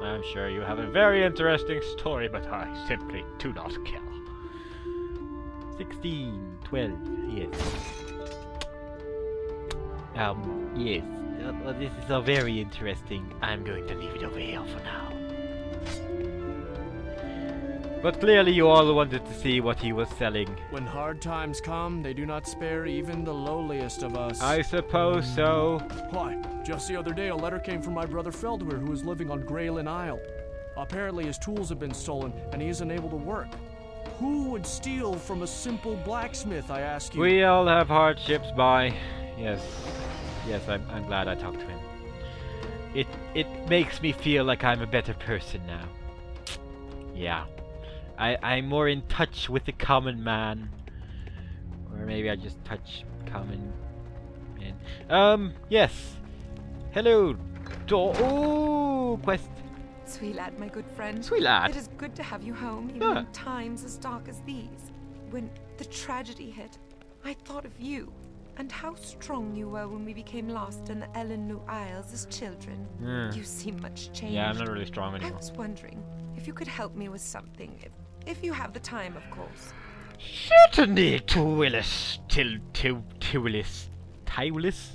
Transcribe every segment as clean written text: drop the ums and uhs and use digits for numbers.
I'm sure you have a very interesting story, but I simply do not care. 16, 12, yes. Yes. Well, this is all very interesting. I'm going to leave it over here for now. But clearly you all wanted to see what he was selling. When hard times come, they do not spare even the lowliest of us. I suppose so. Why, just the other day a letter came from my brother Feldwer, who is living on Graylin Isle. Apparently his tools have been stolen, and he isn't able to work. Who would steal from a simple blacksmith, I ask you? We all have hardships, bye. Yes. Yes, I'm glad I talked to him. It makes me feel like I'm a better person now. Yeah. I'm more in touch with the common man. Or maybe I just touch common man. Yes. Hello. Ooh, quest. Sweet lad, my good friend. Sweet lad. It is good to have you home, even in times as dark as these. When the tragedy hit, I thought of you, and how strong you were when we became lost in the Elenu Isles as children. You seem much changed. Yeah, I'm not really strong anymore. I was wondering if you could help me with something, if you have the time, of course. Certainly, Tywillis. Tywillis?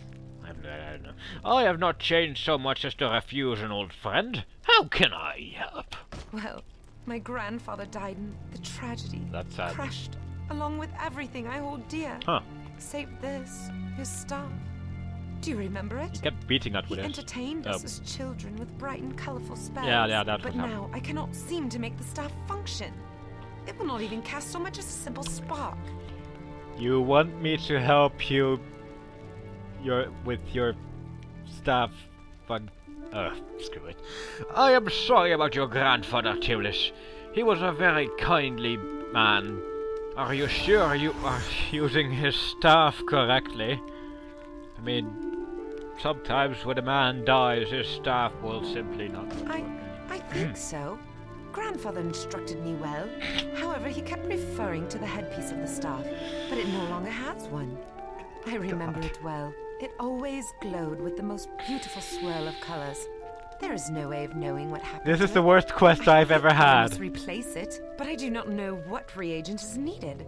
I don't know. I have not changed so much as to refuse an old friend. How can I help? Well, my grandfather died in the tragedy. That's sad. Crushed, along with everything I hold dear. Huh. Save this, his staff. Do you remember it? He kept beating us with He it. entertained us as children with bright and colorful spells. Yeah, that's But what happened. now I cannot seem to make the staff function. It will not even cast so much as a simple spark. You want me to help you with your staff fun? Screw it. I am sorry about your grandfather, Tywillis. He was a very kindly man. Are you sure you are using his staff correctly? I mean, sometimes when a man dies, his staff will simply not work. I think so. Grandfather instructed me well. However, he kept referring to the headpiece of the staff, but it no longer has one. I remember it well. It always glowed with the most beautiful swirl of colors. There is no way of knowing what happened. This is to the it. worst quest I've ever I must had. replace it, but I do not know what reagent is needed.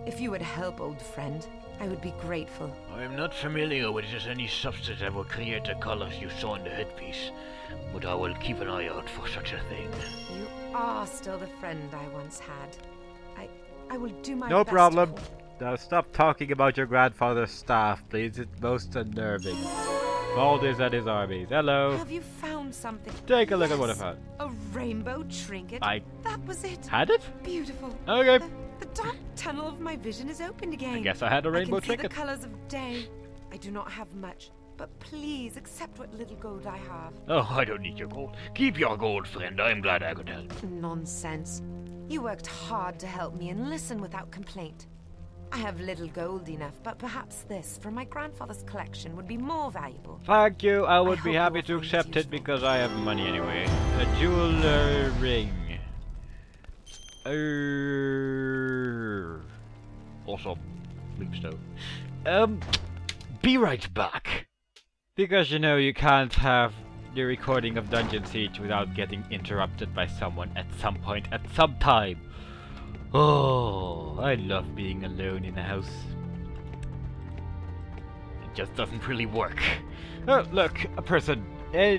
If you would help, old friend, I would be grateful. I am not familiar with any substance that will create the colors you saw in the headpiece, but I will keep an eye out for such a thing. You are still the friend I once had. I will do my No best. problem. Now stop talking about your grandfather's staff, please. It's most unnerving. Baldur's and his armies. Hello. Have you found something? Take a look at what I Yes, found. a rainbow trinket. That was it. Had it? Beautiful. Okay. The dark tunnel of my vision is opened again. I guess I had a rainbow I can trinket. see the colors of day. I do not have much, but please accept what little gold I have. Oh, I don't need your gold. Keep your gold, friend. I'm glad I could help. Nonsense. You worked hard to help me and listen without complaint. I have little gold enough, but perhaps this from my grandfather's collection would be more valuable. Thank you. I would be hope happy you to will find it accept it useful. because I have money anyway. A jeweler ring. Also, brimstone. Be right back. Because you know you can't have the recording of Dungeon Siege without getting interrupted by someone at some point at some time. Oh, I love being alone in a house. It just doesn't really work. Oh, look, a person. May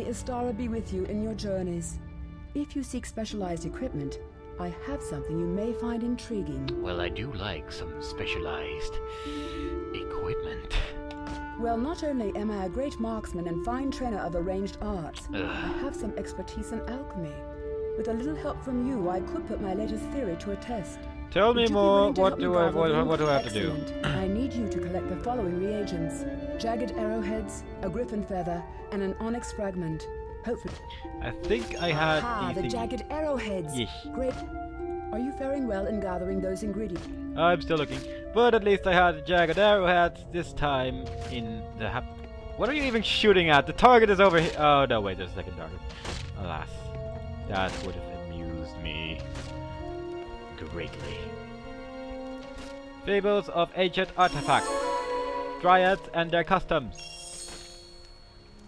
Istara be with you in your journeys. If you seek specialized equipment, I have something you may find intriguing. Well, I do like some specialized equipment. Well, not only am I a great marksman and fine trainer of arranged arts, I have some expertise in alchemy. With a little help from you, I could put my latest theory to a test. Tell me Would you be more. willing to What help me do I gather them? have to do? Excellent. I need you to collect the following reagents: jagged arrowheads, a griffin feather, and an onyx fragment. Hopefully. I think I had the these jagged arrowheads. Yes. Great. Are you faring well in gathering those ingredients? I'm still looking, but at least I had jagged arrowheads this time in the What are you even shooting at? The target is over here. Oh no, wait, there's a second target. Alas, that would have amused me greatly. Fables of ancient artifacts, dryads and their customs.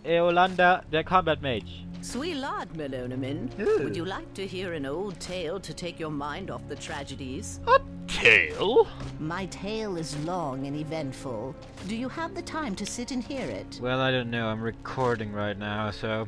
Eolanda, the combat mage. Sweet lad, Melonamin. Ooh. Would you like to hear an old tale to take your mind off the tragedies? A tale? My tale is long and eventful. Do you have the time to sit and hear it? Well, I don't know. I'm recording right now, so...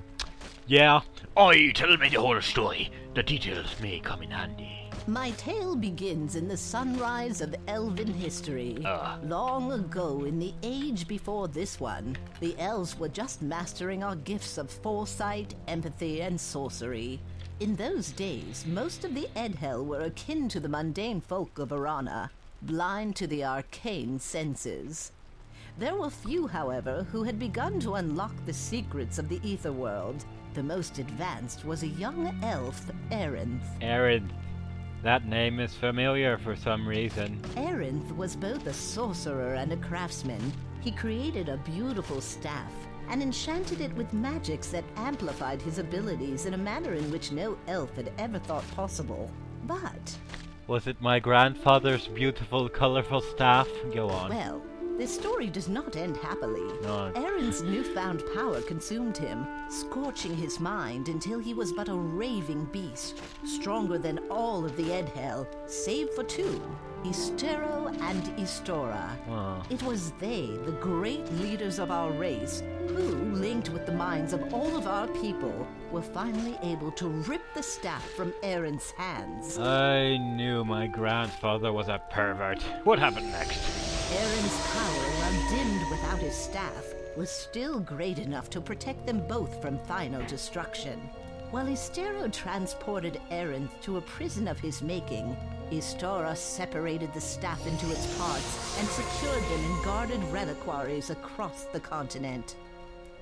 Yeah. Aye, tell me the whole story. The details may come in handy. My tale begins in the sunrise of elven history. Long ago, in the age before this one, the elves were just mastering our gifts of foresight, empathy, and sorcery. In those days, most of the Edhel were akin to the mundane folk of Arana, blind to the arcane senses. There were few, however, who had begun to unlock the secrets of the ether world. The most advanced was a young elf, Arinth. Arinth. That name is familiar for some reason. Arinth was both a sorcerer and a craftsman. He created a beautiful staff and enchanted it with magics that amplified his abilities in a manner in which no elf had ever thought possible. But... Was it my grandfather's beautiful, colorful staff? Go on. well, this story does not end happily. No. Arinth's newfound power consumed him, scorching his mind until he was but a raving beast, stronger than all of the Edhel, save for two, Istero and Istora. Wow. It was they, the great leaders of our race, who, linked with the minds of all of our people, were finally able to rip the staff from Arinth's hands. I knew my grandfather was a pervert. What happened next? Arinth's power, while dimmed without his staff, was still great enough to protect them both from final destruction. While Istero transported Arinth to a prison of his making, Istora separated the staff into its parts and secured them in guarded reliquaries across the continent.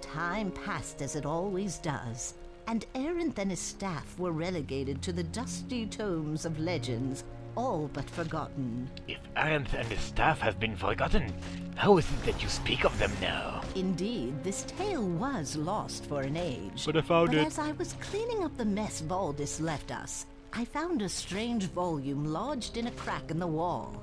Time passed as it always does, and Arinth and his staff were relegated to the dusty tomes of legends, all but forgotten. If Arinth and his staff have been forgotten, how is it that you speak of them now? Indeed, this tale was lost for an age. But I found it. As I was cleaning up the mess Valdis left us, I found a strange volume lodged in a crack in the wall.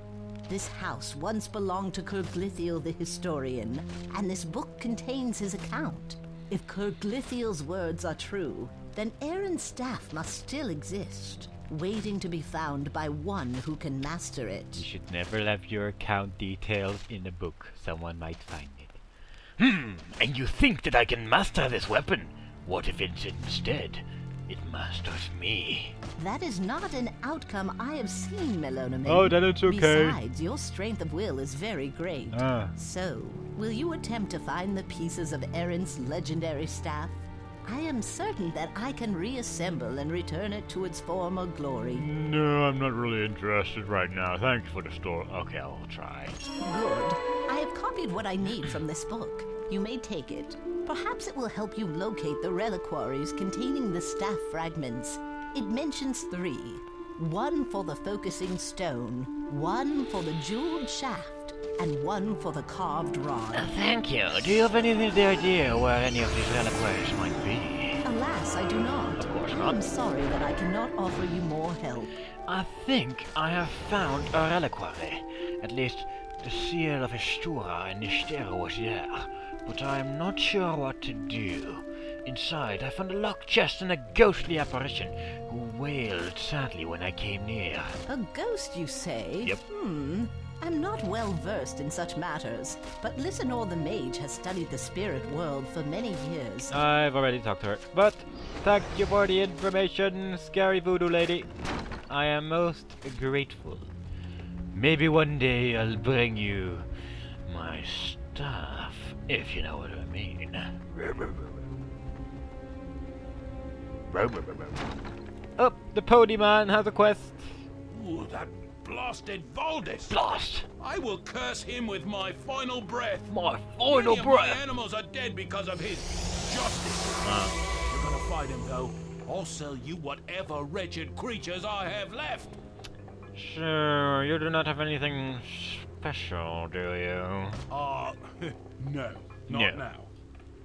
This house once belonged to Kirglithiel the historian, and this book contains his account. If Kirglithiel's words are true, then Arinth's staff must still exist, waiting to be found by one who can master it. You should never leave your account details in a book. Someone might find it. And you think that I can master this weapon? What if it's instead, it masters me? That is not an outcome I have seen, Melonamin. Oh, then it's okay. Besides, your strength of will is very great. So, will you attempt to find the pieces of Arinth's legendary staff? I am certain that I can reassemble and return it to its former glory. No, I'm not really interested right now. Thanks for the story. Okay, I'll try. Good. I have copied what I need from this book. You may take it. Perhaps it will help you locate the reliquaries containing the staff fragments. It mentions 3. 1 for the focusing stone, 1 for the jeweled shaft, and 1 for the carved rod. Thank you. Do you have any idea where any of these reliquaries might be? Alas, I do not. Of course I not. am sorry that I cannot offer you more help. I think I have found a reliquary. At least, the seal of Istura and Istero was there. But I am not sure what to do. Inside, I found a locked chest and a ghostly apparition who wailed sadly when I came near. A ghost, you say? Yep. I'm not well versed in such matters, but Lysanor the Mage has studied the spirit world for many years. I've already talked to her. But thank you for the information, scary voodoo lady. I am most grateful. Maybe one day I'll bring you my stuff, if you know what I mean. Oh, the pony man has a quest. Ooh, that blasted Valdis! Blast! I will curse him with my final breath. My Many final of my breath! animals are dead because of his justice. You're gonna fight him, though. I'll sell you whatever wretched creatures I have left. Sure, you do not have anything special, do you? No, not now.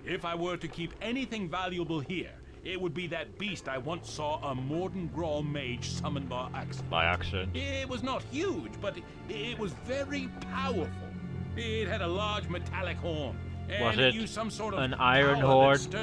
If I were to keep anything valuable here, it would be that beast I once saw a Morden Grawl mage summon by accident. By accident. It was not huge, but it was very powerful. It had a large metallic horn, And Was it used some sort of an iron power that horde? stirred